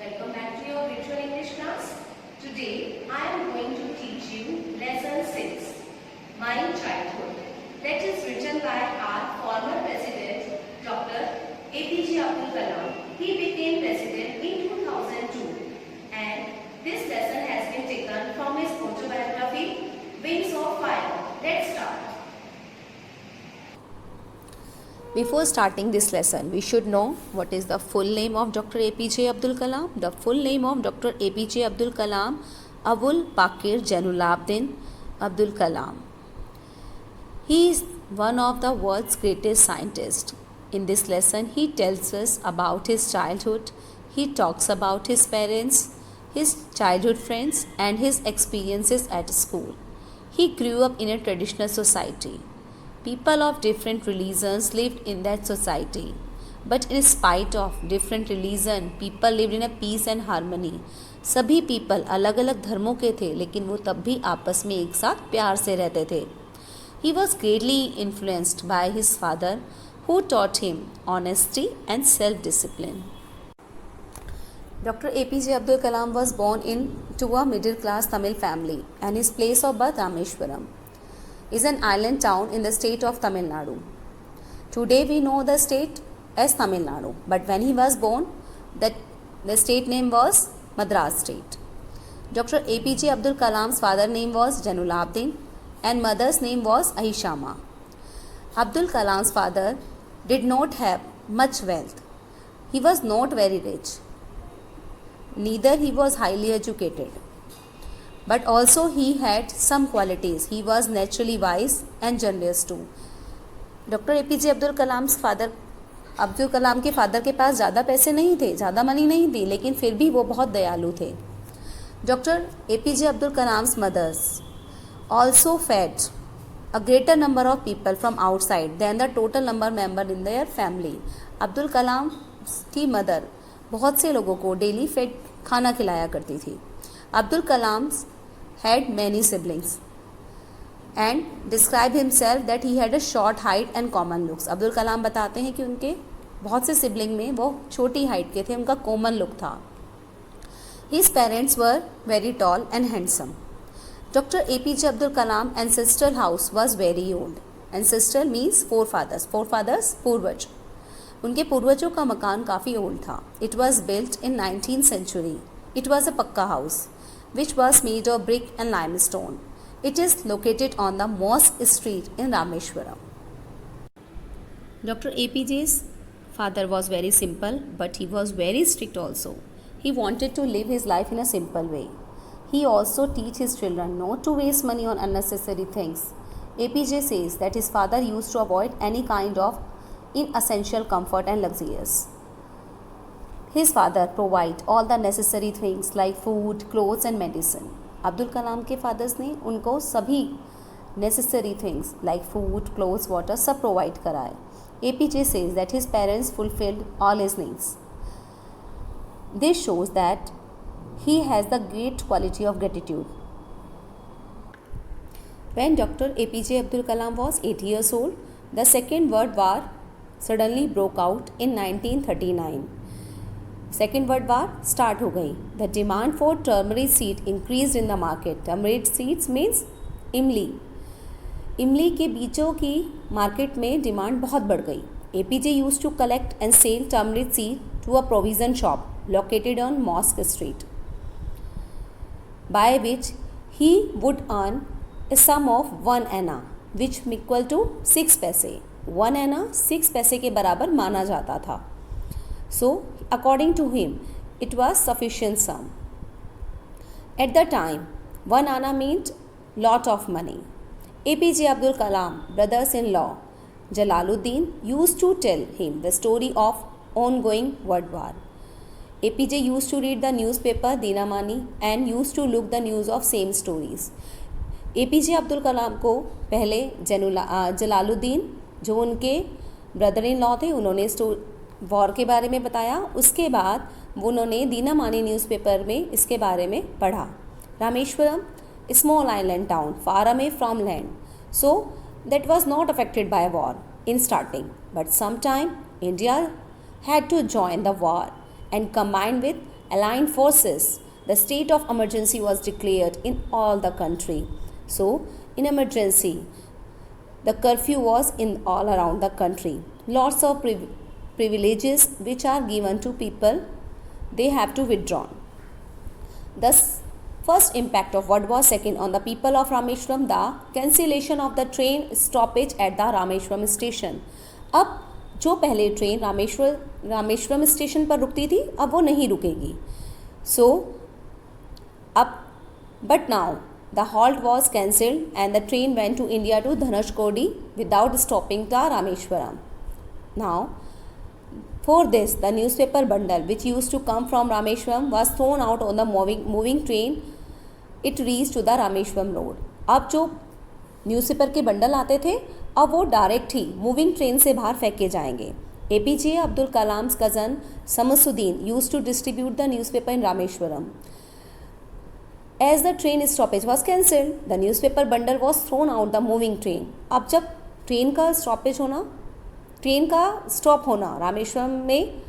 Welcome back to your virtual English class. Today I am going to teach you lesson 6, My Childhood. That is written by our former president Dr. APJ Abdul Kalam. He became president in 2002 and this lesson has been taken from his autobiography Wings of Fire. Let's start. Before starting this lesson, we should know what is the full name of Dr. APJ Abdul Kalam. The full name of Dr. APJ Abdul Kalam, Abul Pakir Jainulabdin Abdul Kalam. He is one of the world's greatest scientists. In this lesson, he tells us about his childhood. He talks about his parents, his childhood friends, and his experiences at school. He grew up in a traditional society. People of different religions lived in that society. But in spite of different religion, people lived in a peace and harmony. सभी people अलग अलग धर्मों के थे, लेकिन वो तब भी आपस में एक साथ प्यार से रहते थे. He was greatly influenced by his father, who taught him honesty and self-discipline. Dr. APJ Abdul Kalam was born into a middle-class Tamil family, and his place of birth, Rameshwaram, is an island town in the state of Tamil Nadu. Today we know the state as Tamil Nadu, but when he was born, the state name was Madras state. Dr. APJ Abdul Kalam's father name was Jainulabdin and mother's name was Ahishama. Abdul Kalam's father did not have much wealth. He was not very rich. Neither he was highly educated. But also he had some qualities. He was naturally wise and generous too. Doctor APJ Abdul Kalam's father Abdul Kalam के father के पास ज़्यादा पैसे नहीं थे, ज़्यादा money नहीं थी, लेकिन फिर भी वो बहुत दयालु थे. Doctor APJ Abdul Kalam's mother's also fed a greater number of people from outside than the total number member in their family. Abdul Kalam की मदर बहुत से लोगों को डेली फेड खाना खिलाया करती थी. Abdul Kalam had many siblings and described himself that he had a short height and common looks. Abdul Kalam बताते हैं कि उनके बहुत से सिबलिंग में वो छोटी हाइट के थे, उनका कॉमन लुक था. His parents were very tall and handsome. Dr. APJ Abdul Kalam ancestral house was very old. Ancestral means forefathers. Forefathers पूर्वज. उनके पूर्वजों का मकान काफ़ी ओल्ड था. It was built in 19th century. It was a pakka house, which was made of brick and limestone. It is located on the Mosque Street in Rameshwaram. Dr. APJ's father was very simple, but he was very strict also. He wanted to live his life in a simple way. He also teach his children not to waste money on unnecessary things. APJ says that his father used to avoid any kind of inessential comfort and luxurious. His father provide all the necessary things like food, clothes and medicine. Abdul Kalam के fathers ने उनको सभी necessary things like food, clothes, water सब provide कराए. APJ says that his parents fulfilled all his needs. This shows that he has the great quality of gratitude. When Dr. APJ Abdul Kalam was 8 years old, the Second World War suddenly broke out in 1939. Second world war start हो गई. The demand for turmeric seed increase in the market. Turmeric seeds means इमली. इमली के बीजों की market में demand बहुत बढ़ गई. APJ use to collect and sell turmeric seed to a provision shop located on mosque street, by which he would earn a sum of 1 anna which equal to 6 पैसे. 1 आना 6 पैसे के बराबर माना जाता था. So, according to him, it was sufficient sum. At the time, 1 anna meant lot of money. APJ Abdul Kalam, brothers-in-law, Jalaluddin, used to tell him the story of ongoing world war. APJ used to read the newspaper Dinamani and used to look the news of same stories. APJ Abdul Kalam को पहले जलालुद्दीन जो उनके brother in law थे उन्होंने war के बारे में बताया. उसके बाद उन्होंने दीनामानी न्यूज़पेपर में इसके बारे में पढ़ा. Rameshwaram small island town far away from land, so that was not affected by war in starting, but some time India had to join the war and combined with Allied forces, the state of emergency was declared in all the country. So, in emergency, the curfew was in all around the country. Lots of privileges which are given to people, they have to withdraw. The first impact of World War II on the people of Rameshwaram, the cancellation of the train stoppage at the Rameshwaram station. अब जो पहले train Rameswaram station पर रुकती थी अब वो नहीं रुकेगी. सो अब but now the halt was cancelled and the train went to India to Dhanushkodi without stopping the Rameshwaram. Now for this, the newspaper bundle which used to come from Rameshwaram was thrown out on the moving train. It reached to the Rameshwaram road. अब जो newspaper के bundle आते थे अब वो direct ही moving train से बाहर फेंके जाएंगे. APJ Abdul Kalam's cousin Samsuddin used to distribute the newspaper in Rameshwaram. As the train stoppage was cancelled, the newspaper bundle was thrown out the moving train. अब जब ट्रेन का stoppage होना, train का stop होना रामेश्वरम में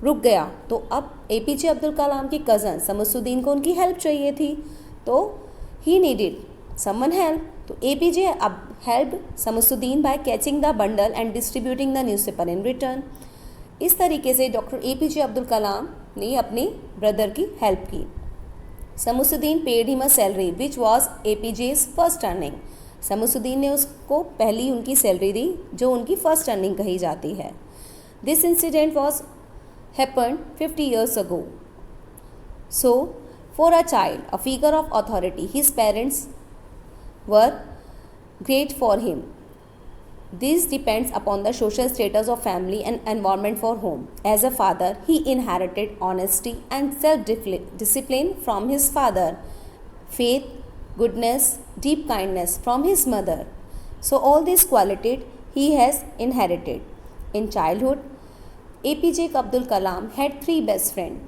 रुक गया तो अब APJ अब्दुल कलाम की कज़न समसुद्दीन को उनकी हेल्प चाहिए थी. तो ही नीडेड समवन हेल्प. तो APJ अब help Samsuddin by catching the bundle and distributing the newspaper in return. इस तरीके से डॉक्टर APJ अब्दुल कलाम ने अपने ब्रदर की हेल्प की. Samsuddin paid him a salary which was APJ's first earning. Samsuddin ने उसको पहली उनकी सैलरी दी जो उनकी फर्स्ट अर्निंग कही जाती है. This incident was happened 50 years ago. So, for a child, a figure of authority, his parents were great for him. This depends upon the social status of family and environment for home. As a father, he inherited honesty and self-discipline from his father, faith, goodness, deep kindness from his mother. So all these qualities he has inherited. In childhood, APJ Abdul Kalam had 3 best friends.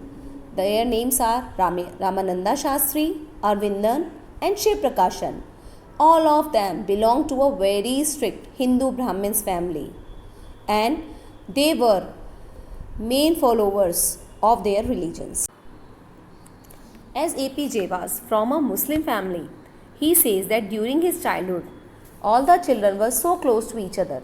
Their names are Ramananda Shastri, Arvindan and Shiv Prakashan. All of them belong to a very strict Hindu Brahmins family and they were main followers of their religions. As APJ was from a Muslim family, he says that during his childhood, all the children were so close to each other.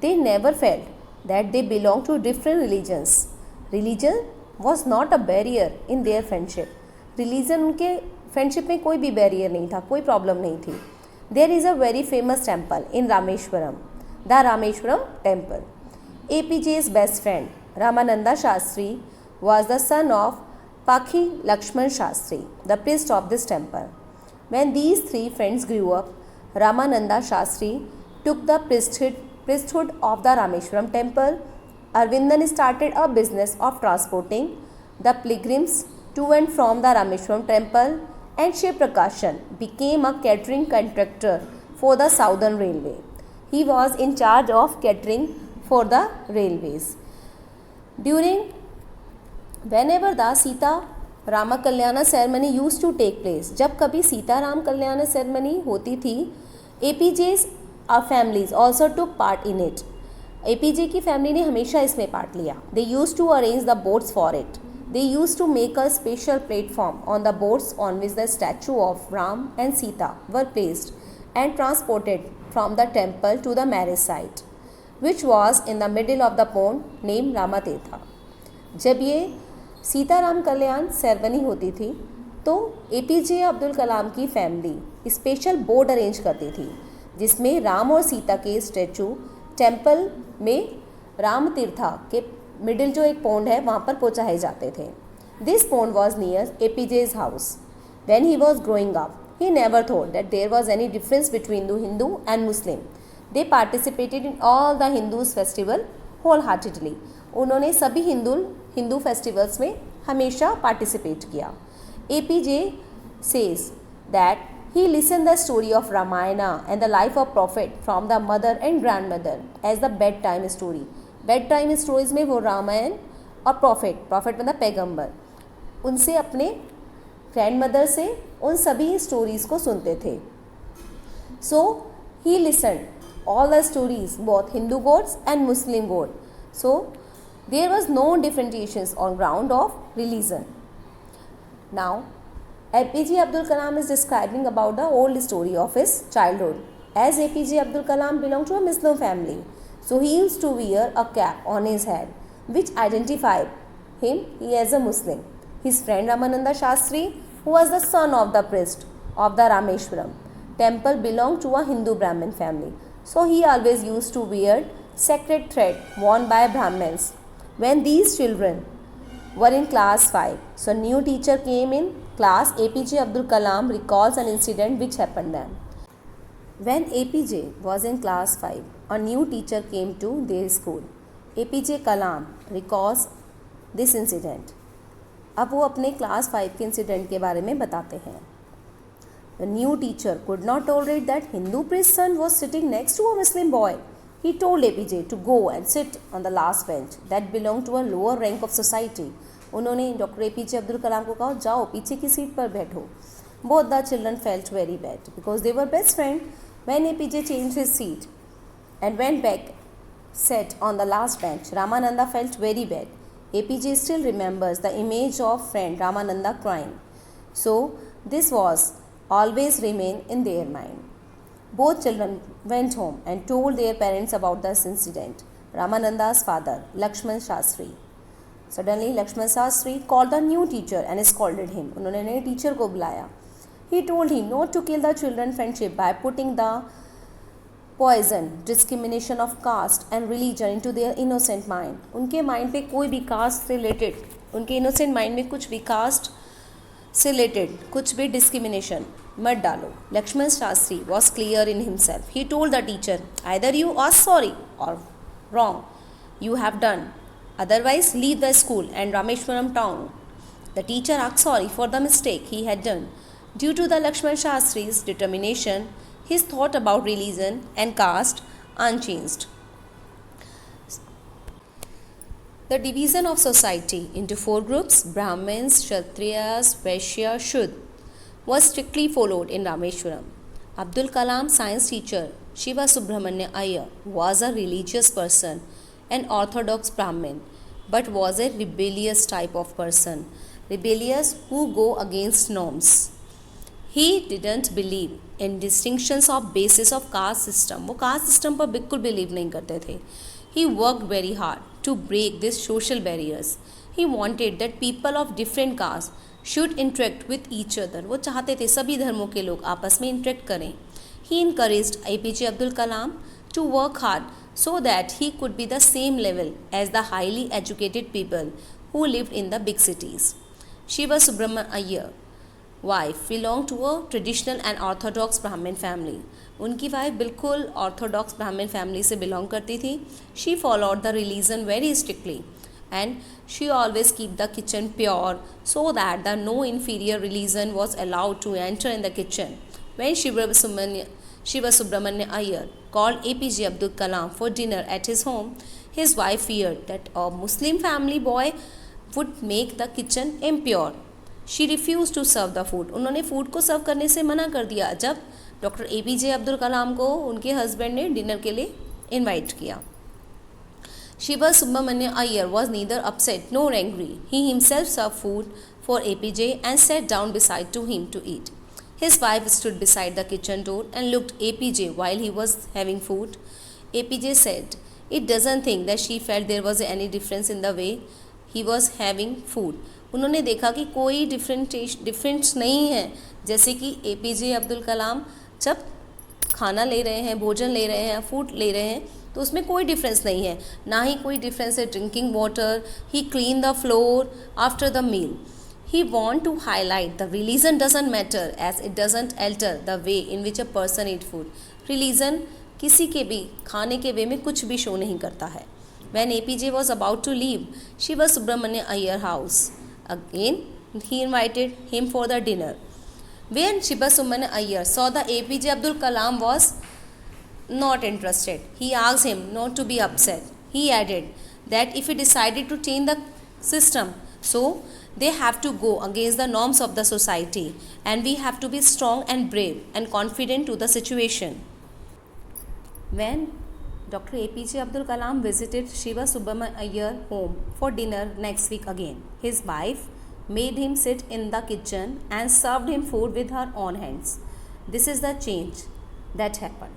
They never felt that they belonged to different religions. Religion was not a barrier in their friendship. Religion उनके friendship में कोई भी barrier नहीं था, कोई problem नहीं थी. There is a very famous temple in Rameshwaram, the Rameshwaram temple. APJ's best friend, Ramananda Shastri, was the son of Pakhi Lakshman Shastri, the priest of this temple. When these 3 friends grew up, Ramananda Shastri took the priesthood of the Rameshwaram temple. Arvindan started a business of transporting the pilgrims to and from the Rameshwaram temple, and Shiv Prakashan became a catering contractor for the Southern Railway. He was in charge of catering for the railways. Whenever the Sita Rama Kalyana ceremony used to take place, जब कभी Sitaram Kalyan ceremony होती थी, APJ's families also took part in it. APJ की family ने हमेशा इसमें part लिया. They used to arrange the boats for it. They used to make a special platform on the boats on which the statue of Ram and Sita were placed and transported from the temple to the marriage site which was in the middle of the pond name Ramatirtha. जब ये Sitaram Kalyan ceremony होती थी तो APJ Abdul Kalam की family special board arrange करती थी जिसमें राम और सीता के स्टैचू टेम्पल में राम तीर्था के मिडिल जो एक पोंड है वहाँ पर पहुँचाए जाते थे. This pond was near APJ's house. When he was growing up he never thought that there was any difference between the Hindu and Muslim. They participated in all the Hindus festival whole heartedly. उन्होंने सभी Hindu festivals में हमेशा participate किया. APJ says that he listened the story of Ramayana and the life of prophet from the mother and grandmother as the bedtime story. bedtime stories में वो रामायण और prophet मतलब पैगंबर, उनसे अपने ग्रैंडमदर से उन सभी स्टोरीज को सुनते थे. So he listened all the stories, both Hindu gods and Muslim god. So There was no differentiations on ground of religion. Now, APJ Abdul Kalam is describing about the old story of his childhood. As APJ Abdul Kalam belonged to a Muslim family, so he used to wear a cap on his head, which identified him as a Muslim. His friend Ramananda Shastri, who was the son of the priest of the Rameshwaram temple, belonged to a Hindu Brahmin family. So he always used to wear sacred thread worn by Brahmins. When these children were in class 5, so new teacher came in class. APJ Abdul Kalam recalls an incident which happened then. When APJ was in class 5, a new teacher came to their school. APJ Kalam recalls this incident. अब वो अपने class 5 के incident के बारे में बताते हैं. The new teacher could not tolerate that Hindu priest's son was sitting next to a Muslim boy. He told APJ to go and sit on the last bench that belonged to a lower rank of society. उन्होंने doctor APJ Abdul कलाम को कहा, जाओ पीछे की seat पर बैठो. Both the children felt very bad because they were best friends. When APJ changed his seat and went back, sat on the last bench, Ramananda felt very bad. APJ still remembers the image of friend Ramananda crying. So this was always remain in their mind. Both children went home and told their parents about this incident. Ramananda's father, Lakshman Shastri. Suddenly Lakshman Shastri called the new teacher and scolded him. उन्होंने नए teacher को बुलाया. He told him not to kill the children's friendship by putting the poison, discrimination of caste and religion into their innocent mind. उनके mind पे कोई भी cast से related, उनके इनोसेंट माइंड में कुछ भी कास्ट से रिलेटेड कुछ भी डिस्क्रिमिनेशन मत डालो. Lakshman Shastri was clear in himself. He told the teacher, either you are sorry और wrong you have done, otherwise leave the school and Rameshwaram town. The teacher asked sorry for the mistake he had done. Due to the Lakshman Shastri's determination, his thought about religion and caste unchanged. The division of society into 4 groups, Brahmins, Kshatriyas, Vaishyas, Shudra, was strictly followed in Rameshwaram. Abdul Kalam's science teacher, Shiva Subramanya Iyer, was a religious person, an orthodox Brahmin, but was a rebellious type of person, rebellious who go against norms. He didn't believe in distinctions of basis of caste system. वो caste system पर बिल्कुल believe नहीं करते थे. He worked very hard to break these social barriers. He wanted that people of different castes should interact with each other. वो चाहते थे सभी धर्मों के लोग आपस में interact करें. He encouraged APJ Abdul Kalam to work hard so that he could be the same level as the highly educated people who lived in the big cities. Shiva Subramanya Iyer wife belonged to a traditional and orthodox Brahmin family. उनकी wife बिल्कुल Orthodox ब्राह्मण family से belong करती थी. She followed the religion very strictly and she always keep the kitchen pure so that the no inferior religion was allowed to enter in the kitchen. When Shiva Subramanya Iyer called APJ Abdul Kalam for dinner at his home, his wife feared that a Muslim family boy would make the kitchen impure. She refused to serve the food. उन्होंने food को सर्व करने से मना कर दिया जब doctor APJ Abdul कलाम को उनके हस्बैंड ने डिनर के लिए इनवाइट किया. Shiva Subramanya Iyer was neither upset nor angry. He himself served food for APJ and sat down beside to him to eat. His wife stood beside the kitchen door and looked APJ while he was having food. APJ said it doesn't think that she felt there was any difference in the way he was having food. उन्होंने देखा कि कोई difference नहीं है. जैसे कि APJ Abdul कलाम जब खाना ले रहे हैं, भोजन ले रहे हैं, फूड ले रहे हैं, तो उसमें कोई डिफरेंस नहीं है. ना ही कोई डिफरेंस है drinking water. He clean the floor after the meal. He want to highlight the religion doesn't matter as it doesn't alter the way in which a person eat food. Religion किसी के भी खाने के वे में कुछ भी show नहीं करता है. When APJ was about to leave Shiva Subramanya Iyer house, again he invited him for the dinner. When Shiva Subramanya Iyer saw the APJ Abdul Kalam was not interested, he asked him not to be upset. He added that if he decided to change the system, so they have to go against the norms of the society and we have to be strong and brave and confident to the situation. When Dr. APJ Abdul Kalam visited Shiva Subramanian Iyer home for dinner next week again. His wife made him sit in the kitchen and served him food with her own hands. This is the change that happened.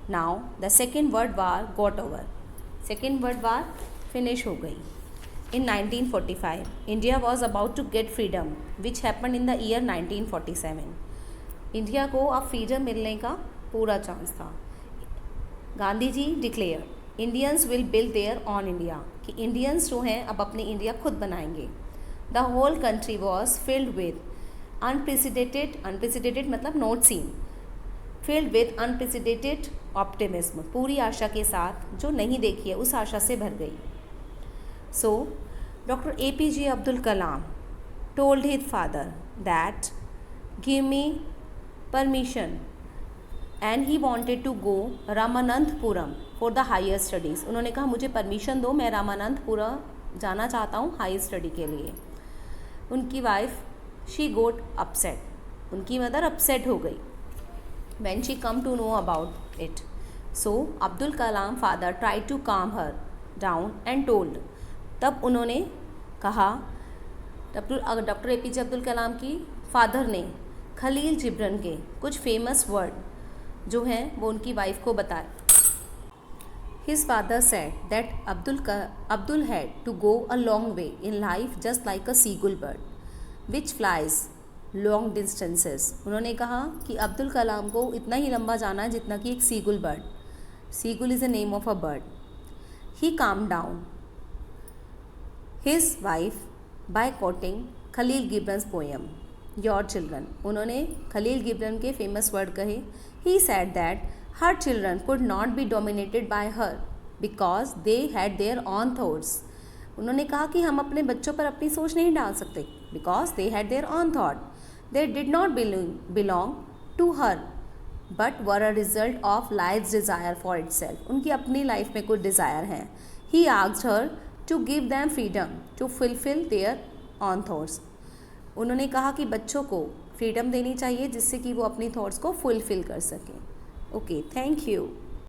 Now the Second World War got over. Second World War finish हो गई. In 1945, India was about to get freedom, which happened in the year 1947. India को अब freedom मिलने का पूरा chance था. Gandhi ji declare Indians will build their own India, कि Indians जो हैं अब अपनी इंडिया खुद बनाएंगे. The whole country was filled with unprecedented मतलब not seen, filled with unprecedented optimism, पूरी आशा के साथ जो नहीं देखी है उस आशा से भर गई. So doctor APJ Abdul Kalam told his father that give me permission and he wanted to go Ramanandapuram for the higher studies. उन्होंने कहा मुझे परमिशन दो, मैं रामानंदपुरम जाना चाहता हूँ हायर स्टडी के लिए. उनकी वाइफ शी गोट अपसेट, उनकी मदर अपसेट हो गई when she come to know about it. So Abdul Kalam father try to calm her down and told. तब उन्होंने कहा, डॉक्टर APJ अब्दुल कलाम की फादर ने खलील जिब्रन के कुछ फेमस वर्ड जो हैं वो उनकी वाइफ को बताए. His father said that Abdul had to go a long way in life just like a seagull bird which flies long distances. उन्होंने कहा कि अब्दुल कलाम को इतना ही लंबा जाना है जितना कि एक seagull bird. Seagull is a name of a bird. He calm down his wife by quoting Khalil Gibran's poem your children. उन्होंने खलील गिब्रन के फेमस वर्ड कहे. He said that her children could not be dominated by her because they had their own thoughts. उन्होंने कहा कि हम अपने बच्चों पर अपनी सोच नहीं डाल सकते because they had their own thought. They did not belong to her but were a result of life desire for itself. उनकी अपनी लाइफ में कुछ डिज़ायर हैं. He asked her to give them freedom to fulfil their own thoughts. उन्होंने कहा कि बच्चों को फ्रीडम देनी चाहिए जिससे कि वो अपनी थॉट्स को फुलफिल कर सकें. Okay, thank you.